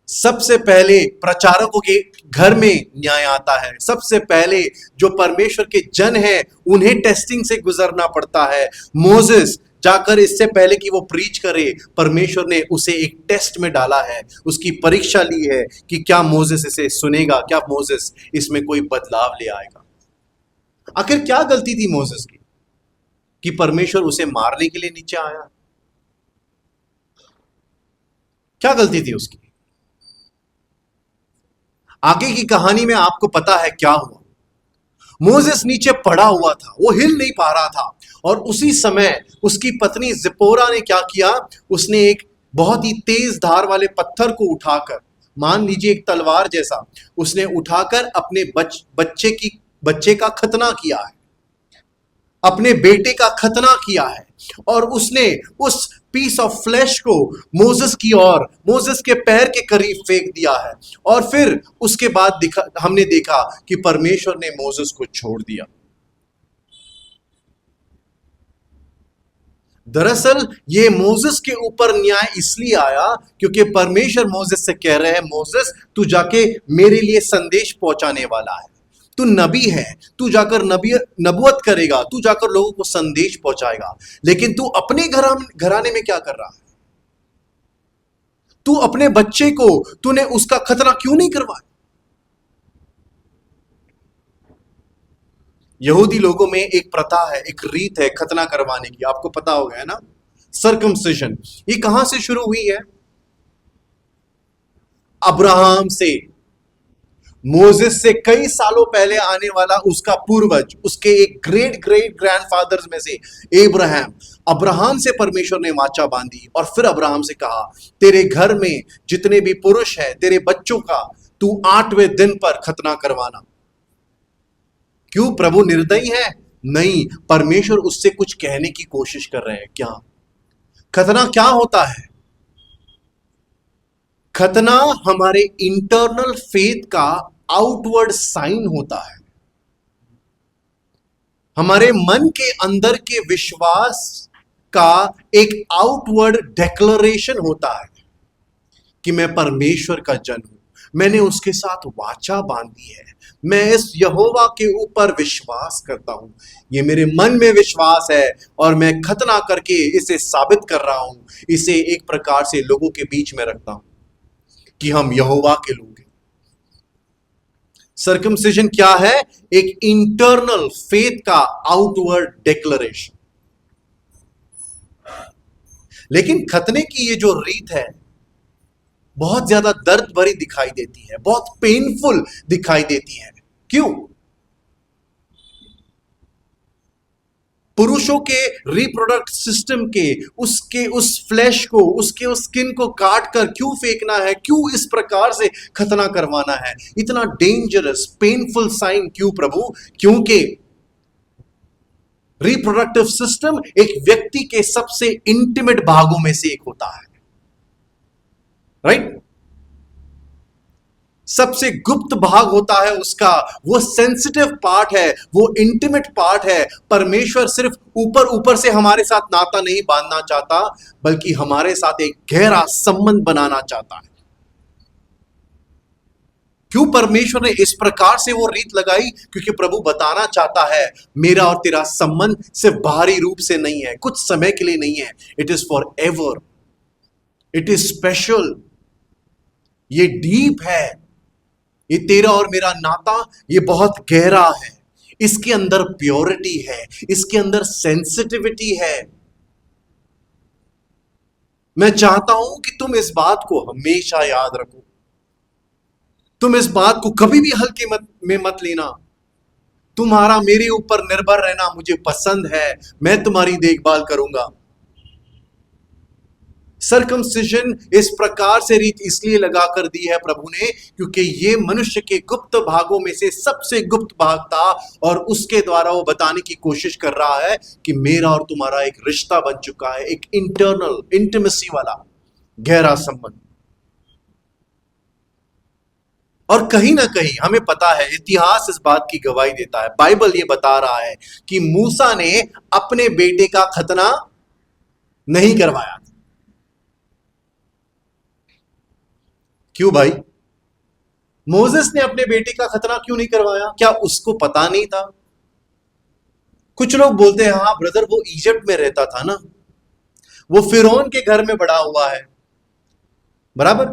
सबसे पहले प्रचारकों के घर में न्याय आता है। सबसे पहले जो परमेश्वर के जन हैं उन्हें टेस्टिंग से गुजरना पड़ता है। मोसेस जाकर, इससे पहले कि वो प्रीच करे, परमेश्वर ने उसे एक टेस्ट में डाला है, उसकी परीक्षा ली है कि क्या मोसेस इसे सुनेगा, क्या मोसेस इसमें कोई बदलाव ले आएगा। आखिर क्या गलती थी मोसेस की कि परमेश्वर उसे मारने के लिए नीचे आया? क्या गलती थी उसकी? आगे की कहानी में आपको पता है क्या हुआ। मोसेस नीचे पड़ा हुआ था, वो हिल नहीं पा रहा था, और उसी समय उसकी पत्नी जिपोरा ने क्या किया, उसने एक बहुत ही तेज धार वाले पत्थर को उठाकर, मान लीजिए एक तलवार जैसा, उसने उठाकर अपने बच्चे का खतना किया है, अपने बेटे का खतना किया है, और उसने उस पीस ऑफ फ्लैश को मोसेस की ओर, मोसेस के पैर के करीब फेंक दिया है। और फिर उसके बाद हमने देखा कि परमेश्वर ने मोसेस को छोड़ दिया। दरअसल ये मोसेस के ऊपर न्याय इसलिए आया क्योंकि परमेश्वर मोसेस से कह रहे हैं, मोसेस तू जाके मेरे लिए संदेश पहुंचाने वाला है, तू नबी है, तू जाकर नबूवत करेगा, तू जाकर लोगों को संदेश पहुंचाएगा, लेकिन तू अपने घराने में क्या कर रहा है? तू अपने बच्चे को, तूने उसका खतना क्यों नहीं करवाया? यहूदी लोगों में एक प्रथा है, एक रीत है खतना करवाने की, आपको पता होगा, है ना? सर्कमसिजन। ये कहां से शुरू हुई है? अब्राहम से। मोसेस से कई सालों पहले आने वाला उसका पूर्वज, उसके एक ग्रेट ग्रेट ग्रैंडफादर्स में से अब्राहम से परमेश्वर ने वाचा बांधी, और फिर अब्राहम से कहा, तेरे घर में जितने भी पुरुष हैं, तेरे बच्चों का तू 8वें दिन पर खतना करवाना। क्यों? प्रभु निर्दयी है? नहीं, परमेश्वर उससे कुछ कहने की कोशिश कर रहे हैं। क्या खतना क्या होता है? खतना हमारे इंटरनल फेथ का आउटवर्ड साइन होता है, हमारे मन के अंदर के विश्वास का एक आउटवर्ड डेक्लरेशन होता है कि मैं परमेश्वर का जन हूं, मैंने उसके साथ वाचा बांधी है, मैं इस यहोवा के ऊपर विश्वास करता हूं, ये मेरे मन में विश्वास है, और मैं खतना करके इसे साबित कर रहा हूं, इसे एक प्रकार से लोगों के बीच में रखता हूं कि हम यहोवा के लोग हैं। सर्कमसिजन क्या है? एक इंटरनल फेथ का आउटवर्ड डिक्लेरेशन। लेकिन खतने की ये जो रीत है बहुत ज्यादा दर्द भरी दिखाई देती है, बहुत पेनफुल दिखाई देती है। क्यों? पुरुषों के रिप्रोडक्ट सिस्टम के उसके उस फ्लैश को, उसके उस स्किन को काट कर क्यों फेंकना है? क्यों इस प्रकार से खतना करवाना है? इतना डेंजरस पेनफुल साइन क्यों प्रभु? क्योंकि रिप्रोडक्टिव सिस्टम एक व्यक्ति के सबसे इंटीमेट भागों में से एक होता है, राइट? सबसे गुप्त भाग होता है उसका, वो सेंसिटिव पार्ट है, वो इंटीमेट पार्ट है। परमेश्वर सिर्फ ऊपर ऊपर से हमारे साथ नाता नहीं बांधना चाहता, बल्कि हमारे साथ एक गहरा संबंध बनाना चाहता है। क्यों परमेश्वर ने इस प्रकार से वो रीत लगाई? क्योंकि प्रभु बताना चाहता है, मेरा और तेरा संबंध सिर्फ बाहरी रूप से नहीं है, कुछ समय के लिए नहीं है, it is for ever, it is special, ये डीप है, ये तेरा और मेरा नाता ये बहुत गहरा है, इसके अंदर प्योरिटी है, इसके अंदर सेंसिटिविटी है। मैं चाहता हूं कि तुम इस बात को हमेशा याद रखो, तुम इस बात को कभी भी हल्के में मत लेना। तुम्हारा मेरे ऊपर निर्भर रहना मुझे पसंद है, मैं तुम्हारी देखभाल करूंगा। सर्कमसिजन इस प्रकार से रीत इसलिए लगा कर दी है प्रभु ने, क्योंकि ये मनुष्य के गुप्त भागों में से सबसे गुप्त भाग था, और उसके द्वारा वो बताने की कोशिश कर रहा है कि मेरा और तुम्हारा एक रिश्ता बन चुका है, एक इंटरनल इंटीमेसी वाला गहरा संबंध। और कहीं ना कहीं हमें पता है, इतिहास इस बात की गवाही देता है, बाइबल ये बता रहा है कि मूसा ने अपने बेटे का खतना नहीं करवाया। क्यों भाई? मोसेस ने अपने बेटे का खतना क्यों नहीं करवाया? क्या उसको पता नहीं था? कुछ लोग बोलते हैं हाँ ब्रदर, वो इजिप्ट में रहता था ना, वो फिरौन के घर में बड़ा हुआ है, बराबर,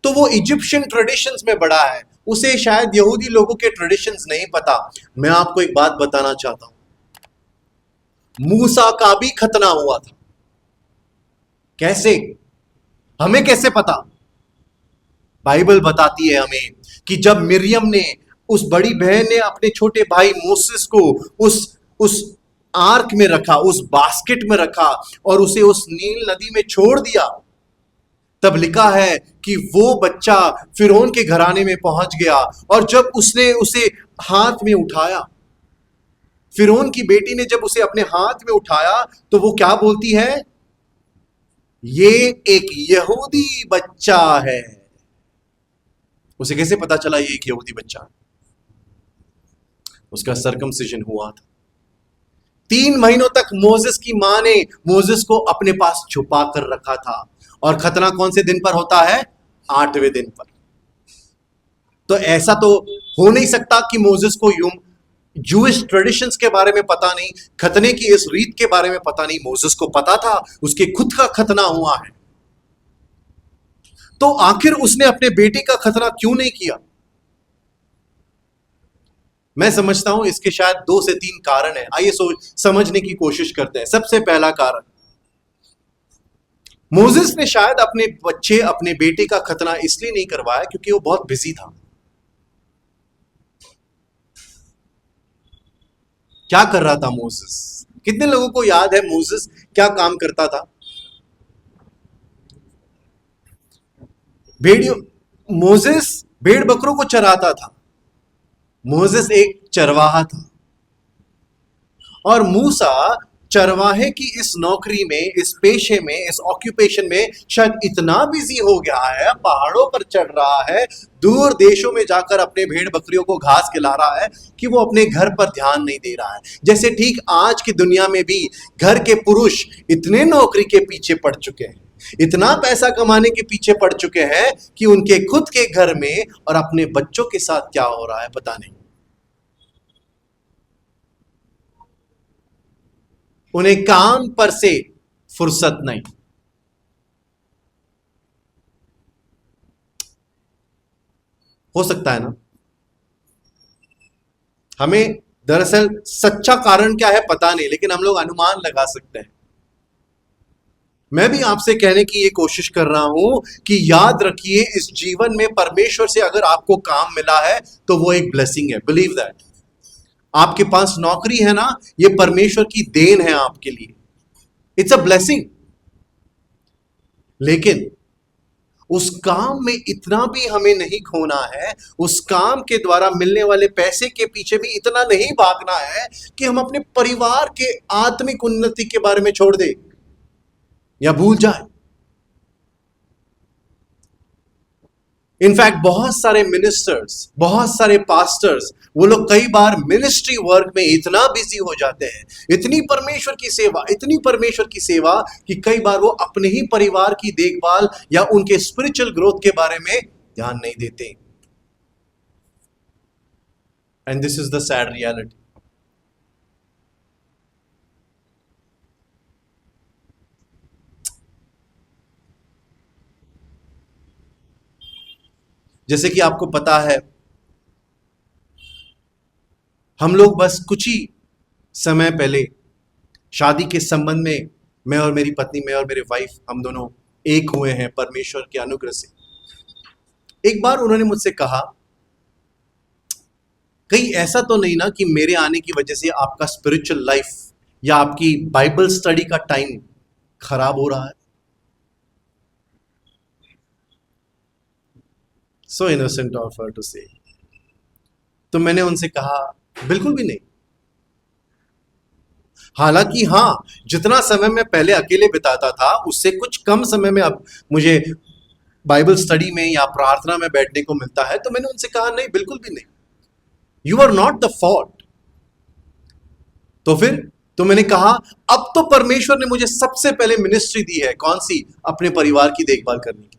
तो वो इजिप्शियन ट्रेडिशंस में बड़ा है, उसे शायद यहूदी लोगों के ट्रेडिशंस नहीं पता। मैं आपको एक बात बताना चाहता हूं, मूसा का भी खतना हुआ था। कैसे? हमें कैसे पता? बाइबल बताती है हमें कि जब मिरियम ने, उस बड़ी बहन ने अपने छोटे भाई मोसेस को उस आर्क में रखा, उस बास्केट में रखा और उसे उस नील नदी में छोड़ दिया, तब लिखा है कि वो बच्चा फिरौन के घराने में पहुंच गया। और जब उसने उसे हाथ में उठाया, फिरौन की बेटी ने जब उसे अपने हाथ में उठाया, तो वो क्या बोलती है? ये एक यहूदी बच्चा है। उसे कैसे पता चला ये एक यहूदी बच्चा है? उसका सर्कमसिजन हुआ था। 3 महीनों तक मोसेस की मां ने मोसेस को अपने पास छुपा कर रखा था। और खतना कौन से दिन पर होता है? 8वें दिन पर। तो ऐसा तो हो नहीं सकता कि मोसेस को जूइश ट्रेडिशंस के बारे में पता नहीं, खतने की इस रीत के बारे में पता नहीं। मोसेस को पता था, उसके खुद का खतना हुआ है। तो आखिर उसने अपने बेटे का खतना क्यों नहीं किया? मैं समझता हूं इसके शायद 2 से 3 कारण हैं। आइए समझने की कोशिश करते हैं। सबसे पहला कारण, मोसेस ने शायद अपने बेटे का खतना इसलिए नहीं करवाया क्योंकि वो बहुत बिजी था। क्या कर रहा था मोसेस? कितने लोगों को याद है मोसेस क्या काम करता था? मोसेस भेड़ बकरों को चराता था। मोसेस एक चरवाहा था। और मूसा चरवाहे की इस नौकरी में, इस पेशे में, इस ऑक्यूपेशन में शायद इतना बिजी हो गया है, पहाड़ों पर चढ़ रहा है, दूर देशों में जाकर अपने भेड़ बकरियों को घास खिला रहा है, कि वो अपने घर पर ध्यान नहीं दे रहा है। जैसे ठीक आज की दुनिया में भी घर के पुरुष इतने नौकरी के पीछे पड़ चुके हैं, इतना पैसा कमाने के पीछे पड़ चुके हैं कि उनके खुद के घर में और अपने बच्चों के साथ क्या हो रहा है पता नहीं। उन्हें काम पर से फुर्सत नहीं। हो सकता है ना? हमें दरअसल सच्चा कारण क्या है पता नहीं, लेकिन हम लोग अनुमान लगा सकते हैं। मैं भी आपसे कहने की ये कोशिश कर रहा हूं कि याद रखिए, इस जीवन में परमेश्वर से अगर आपको काम मिला है तो वो एक ब्लेसिंग है। Believe that. आपके पास नौकरी है ना, ये परमेश्वर की देन है आपके लिए। It's a blessing. लेकिन उस काम में इतना भी हमें नहीं खोना है, उस काम के द्वारा मिलने वाले पैसे के पीछे भी इतना नहीं भागना है कि हम अपने परिवार के आत्मिक उन्नति के बारे में छोड़ दें या भूल जाए। इनफैक्ट बहुत सारे मिनिस्टर्स, बहुत सारे पास्टर्स, वो लोग कई बार मिनिस्ट्री वर्क में इतना बिजी हो जाते हैं, इतनी परमेश्वर की सेवा, इतनी परमेश्वर की सेवा, कि कई बार वो अपने ही परिवार की देखभाल या उनके स्पिरिचुअल ग्रोथ के बारे में ध्यान नहीं देते। And this is the sad reality. जैसे कि आपको पता है, हम लोग बस कुछ ही समय पहले शादी के संबंध में, मैं और मेरी पत्नी, मैं और मेरे वाइफ, हम दोनों एक हुए हैं परमेश्वर के अनुग्रह से। एक बार उन्होंने मुझसे कहा, कहीं ऐसा तो नहीं ना कि मेरे आने की वजह से आपका स्पिरिचुअल लाइफ या आपकी बाइबल स्टडी का टाइम खराब हो रहा है? So innocent of her to say. तो मैंने उनसे कहा, बिल्कुल भी नहीं। हालांकि हां, जितना समय मैं पहले अकेले बिताता था उससे कुछ कम समय में अब मुझे बाइबल स्टडी में या प्रार्थना में बैठने को मिलता है, तो मैंने उनसे कहा नहीं, बिल्कुल भी नहीं, you are not the fault. तो मैंने कहा अब तो परमेश्वर ने मुझे सबसे पहले मिनिस्ट्री दी है, कौन सी? अपने परिवार की देखभाल करने की।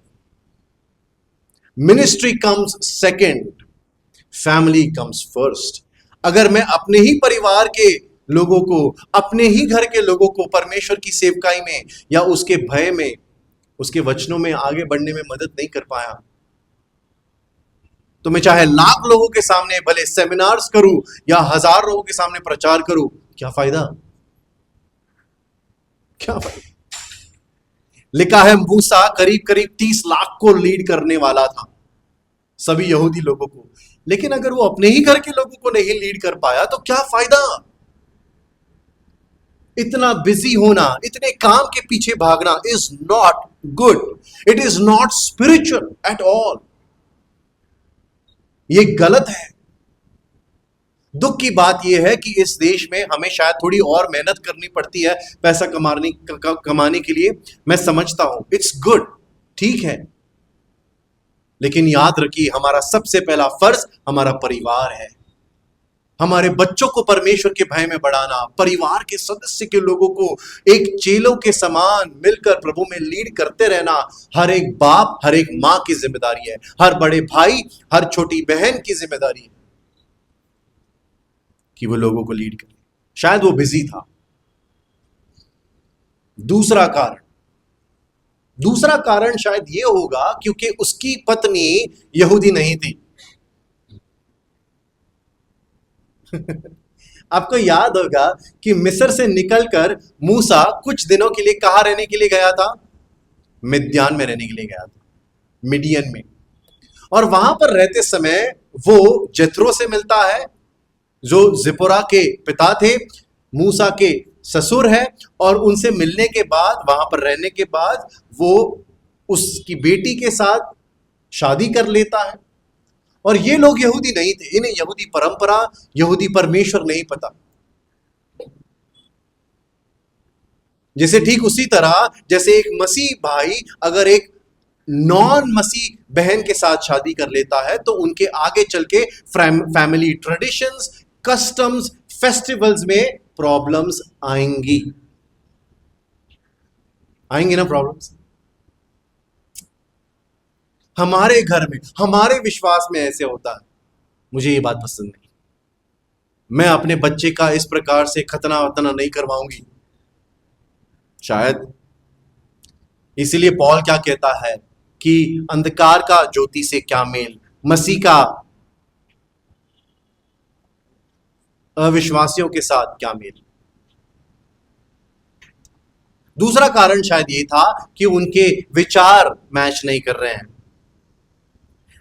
Ministry comes second, family comes first. अगर मैं अपने ही परिवार के लोगों को, अपने ही घर के लोगों को परमेश्वर की सेवकाई में या उसके भय में, उसके वचनों में आगे बढ़ने में मदद नहीं कर पाया, तो मैं चाहे लाख लोगों के सामने भले सेमिनार्स करूं या 1000 लोगों के सामने प्रचार करूं, क्या फायदा? क्या फायदा? लिखा है मूसा करीब करीब 30 लाख को लीड करने वाला था, सभी यहूदी लोगों को, लेकिन अगर वो अपने ही घर के लोगों को नहीं लीड कर पाया तो क्या फायदा? इतना बिजी होना, इतने काम के पीछे भागना is not good, it is not spiritual at all. ये गलत है। दुख की बात यह है कि इस देश में हमें शायद थोड़ी और मेहनत करनी पड़ती है पैसा कमाने के लिए, मैं समझता हूं, इट्स गुड, ठीक है, लेकिन याद रखिए हमारा सबसे पहला फर्ज हमारा परिवार है। हमारे बच्चों को परमेश्वर के भय में बढ़ाना, परिवार के सदस्य के लोगों को एक चेलों के समान मिलकर प्रभु में लीड करते रहना हर एक बाप, हर एक मां की जिम्मेदारी है, हर बड़े भाई, हर छोटी बहन की जिम्मेदारी है कि वो लोगों को लीड करे। शायद वो बिजी था। दूसरा कारण शायद ये होगा क्योंकि उसकी पत्नी यहूदी नहीं थी। आपको याद होगा कि मिस्र से निकलकर मूसा कुछ दिनों के लिए कहां रहने के लिए गया था? मिद्यान में रहने के लिए गया था, मिडियन में। और वहां पर रहते समय वो जथरो से मिलता है, जो जिपोरा के पिता थे, मूसा के ससुर है, और उनसे मिलने के बाद, वहां पर रहने के बाद वो उसकी बेटी के साथ शादी कर लेता है। और ये लोग यहूदी नहीं थे, इन्हें यहूदी परंपरा, यहूदी परमेश्वर नहीं पता। जैसे ठीक उसी तरह जैसे एक मसीह भाई अगर एक नॉन मसीह बहन के साथ शादी कर लेता है तो उनके आगे चल के फैमिली ट्रेडिशंस, कस्टम्स, फेस्टिवल्स में प्रॉब्लम्स आएंगी ना प्रॉब्लम्स। हमारे घर में, हमारे विश्वास में ऐसे होता है। मुझे ये बात पसंद नहीं। मैं अपने बच्चे का इस प्रकार से खतना वतना नहीं करवाऊंगी। शायद इसीलिए पॉल क्या कहता है कि अंधकार का ज्योति से क्या मेल, मसीह का अविश्वासियों के साथ क्या मेल। दूसरा कारण शायद ये था कि उनके विचार मैच नहीं कर रहे हैं।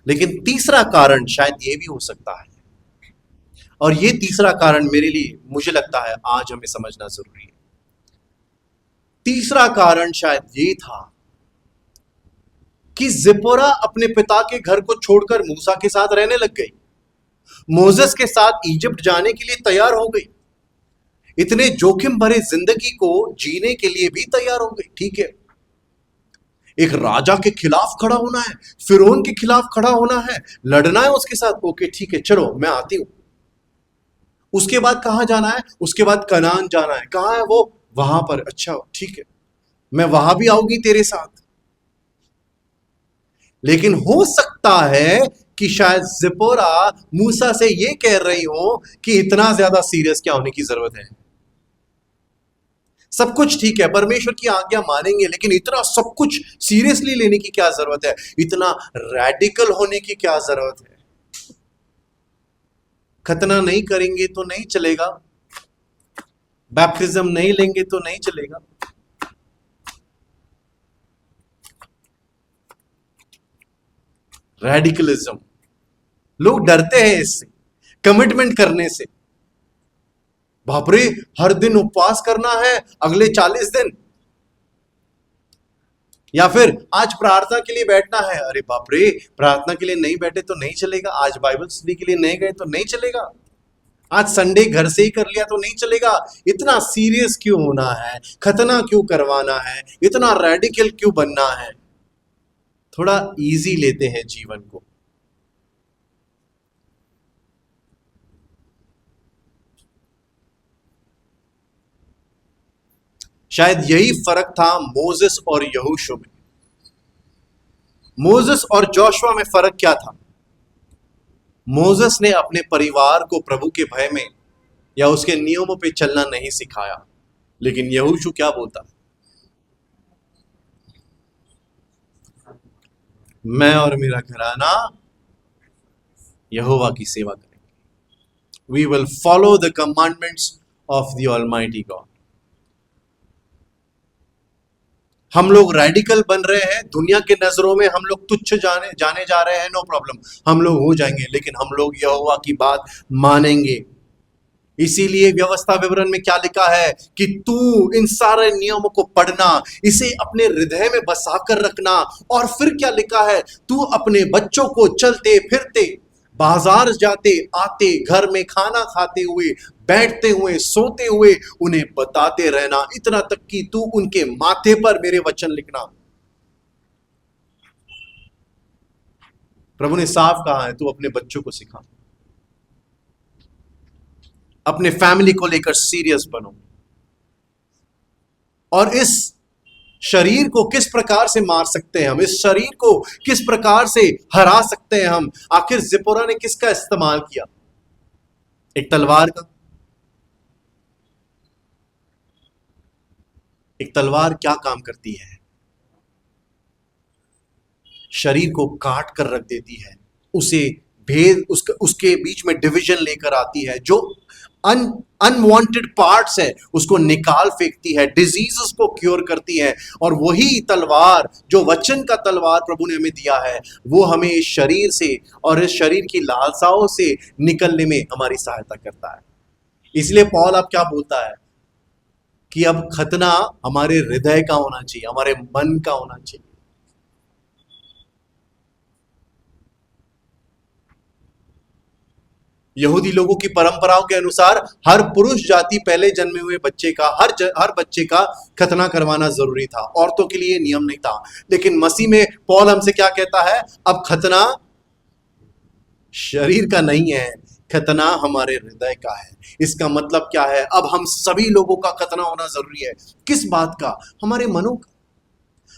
लेकिन तीसरा कारण शायद ये भी हो सकता है, और ये तीसरा कारण मेरे लिए, मुझे लगता है आज हमें समझना जरूरी है। तीसरा कारण शायद ये था कि जिपोरा अपने पिता के घर को छोड़कर मूसा के साथ रहने लग गई, मोसेस के साथ इजिप्ट जाने के लिए तैयार हो गई, इतने जोखिम भरे जिंदगी को जीने के लिए भी तैयार हो गई। ठीक है, एक राजा के खिलाफ खड़ा होना है, फिरौन के खिलाफ खड़ा होना है, लड़ना है उसके साथ, ओके ठीक है, चलो मैं आती हूं। उसके बाद कहां जाना है? उसके बाद कनान जाना है। कहां है वो? वहां पर। अच्छा ठीक है, मैं वहां भी आऊंगी तेरे साथ। लेकिन हो सकता है कि शायद जिपोरा मूसा से ये कह रही हो कि इतना ज्यादा सीरियस क्या होने की जरूरत है? सब कुछ ठीक है, परमेश्वर की आज्ञा मानेंगे, लेकिन इतना सब कुछ सीरियसली लेने की क्या जरूरत है? इतना रैडिकल होने की क्या जरूरत है? खतना नहीं करेंगे तो नहीं चलेगा, बैप्टिज्म नहीं लेंगे तो नहीं चलेगा। रेडिकलिज्म, लोग डरते हैं इससे, कमिटमेंट करने से। बाप रे, हर दिन उपवास करना है अगले 40 दिन, या फिर आज प्रार्थना के लिए बैठना है। अरे बाप रे, प्रार्थना के लिए नहीं बैठे तो नहीं चलेगा, आज बाइबल स्टडी के लिए नहीं गए तो नहीं चलेगा, आज संडे घर से ही कर लिया तो नहीं चलेगा। इतना सीरियस क्यों होना है? खतना क्यों करवाना है? इतना रेडिकल क्यों बनना है? थोड़ा इजी लेते हैं जीवन को। शायद यही फर्क था मोसेस और यहोशू में। मोसेस और जोशुआ में फर्क क्या था? मोसेस ने अपने परिवार को प्रभु के भय में या उसके नियमों पे चलना नहीं सिखाया, लेकिन यहोशू क्या बोलता है? मैं और मेरा घराना यहोवा की सेवा करेंगे। We will follow the commandments of the almighty God. हम लोग रेडिकल बन रहे हैं, दुनिया के नजरों में हम लोग तुच्छ जाने जा रहे हैं, नो प्रॉब्लम, हम लोग हो जाएंगे, लेकिन हम लोग यहोवा की बात मानेंगे। इसीलिए व्यवस्था विवरण में क्या लिखा है कि तू इन सारे नियमों को पढ़ना, इसे अपने हृदय में बसा कर रखना। और फिर क्या लिखा है? तू अपने बच्चों को चलते फिरते, बाजार जाते आते, घर में खाना खाते हुए, बैठते हुए, सोते हुए उन्हें बताते रहना, इतना तक कि तू उनके माथे पर मेरे वचन लिखना। प्रभु ने साफ कहा है, तू अपने बच्चों को सिखा, अपने फैमिली को लेकर सीरियस बनो। और इस शरीर को किस प्रकार से मार सकते हैं हम, इस शरीर को किस प्रकार से हरा सकते हैं हम? आखिर जिपोरा ने किसका इस्तेमाल किया? एक तलवार का। एक तलवार क्या काम करती है? शरीर को काट कर रख देती है, उसे भेद उसके बीच में डिवीजन लेकर आती है, जो अनवांटेड पार्ट्स है उसको निकाल फेंकती है, डिजीजेस को क्योर करती है। और वही तलवार, जो वचन का तलवार प्रभु ने हमें दिया है, वो हमें इस शरीर से और इस शरीर की लालसाओं से निकलने में हमारी सहायता करता है। इसलिए पौल अब क्या बोलता है कि अब खतना हमारे हृदय का होना चाहिए, हमारे मन का होना चाहिए। यहूदी लोगों की परंपराओं के अनुसार हर पुरुष जाति पहले जन्मे हुए बच्चे का, हर बच्चे का खतना करवाना जरूरी था, औरतों के लिए नियम नहीं था। लेकिन मसीह में पौल हमसे क्या कहता है? अब खतना शरीर का नहीं है, खतना हमारे हृदय का है। इसका मतलब क्या है? अब हम सभी लोगों का खतना होना जरूरी है। किस बात का? हमारे मनों का।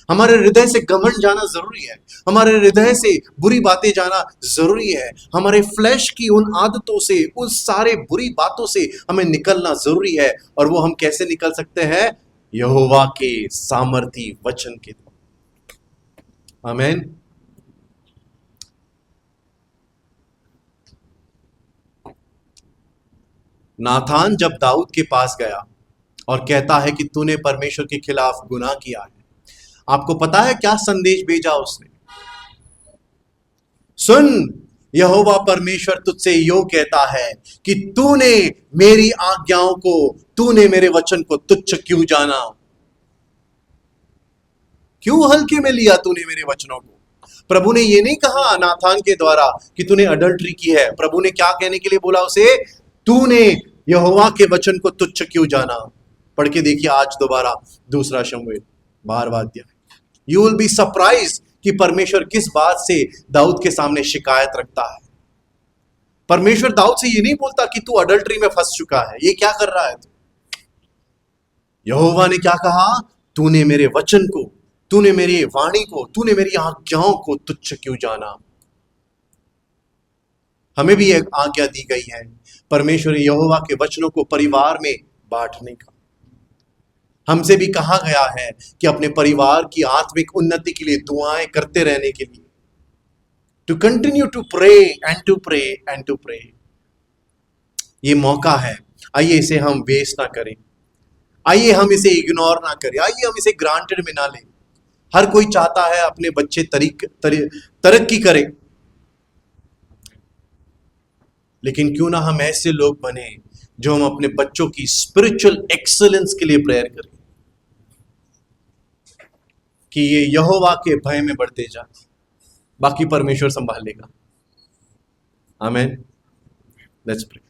हमारे हृदय से घमंड जाना जरूरी है, हमारे हृदय से बुरी बातें जाना जरूरी है, हमारे फ्लैश की उन आदतों से, उन सारे बुरी बातों से हमें निकलना जरूरी है। और वो हम कैसे निकल सकते हैं? यहोवा के सामर्थी वचन के द्वारा। आमीन। नाथान जब दाऊद के पास गया और कहता है कि तूने परमेश्वर के खिलाफ गुनाह किया है, आपको पता है क्या संदेश भेजा उसने? सुन, यहोवा परमेश्वर तुझसे यो कहता है कि तूने मेरी आज्ञाओं को, तूने मेरे वचन को तुच्छ क्यों जाना? क्यों हल्के में लिया तूने मेरे वचनों को? प्रभु ने ये नहीं कहा नाथान के द्वारा कि तूने अडल्ट्री की है। प्रभु ने क्या कहने के लिए बोला उसे? तूने यहोवा के वचन को तुच्छ क्यों जाना? पढ़ के देखिए आज दोबारा, दूसरा शमूएल 12वां अध्याय। यू विल बी सरप्राइज कि परमेश्वर किस बात से दाऊद के सामने शिकायत रखता है। परमेश्वर दाऊद से ये नहीं बोलता कि तू अडल्ट्री में फंस चुका है, ये क्या कर रहा है तू? यहोवा ने क्या कहा? तूने मेरे वचन को, तूने मेरी वाणी को, तूने मेरी आज्ञाओं को तुच्छ क्यों जाना? हमें भी एक आज्ञा दी गई है परमेश्वर यहोवा के वचनों को परिवार में बांटने का। हमसे भी कहा गया है कि अपने परिवार की आत्मिक उन्नति के लिए दुआएं करते रहने के लिए, to continue to pray and to pray and to pray. ये मौका है, आइए इसे हम वेस्ट ना करें, आइए हम इसे इग्नोर ना करें, आइए हम इसे ग्रांटेड में ना लें। हर कोई चाहता है अपने बच्चे तरक्की करें, लेकिन क्यों ना हम ऐसे लोग बने जो हम अपने बच्चों की स्पिरिचुअल एक्सीलेंस के लिए प्रेयर करें कि ये यहोवा के भय में बढ़ते जाए, बाकी परमेश्वर संभाल लेगा। आमीन। Let's pray.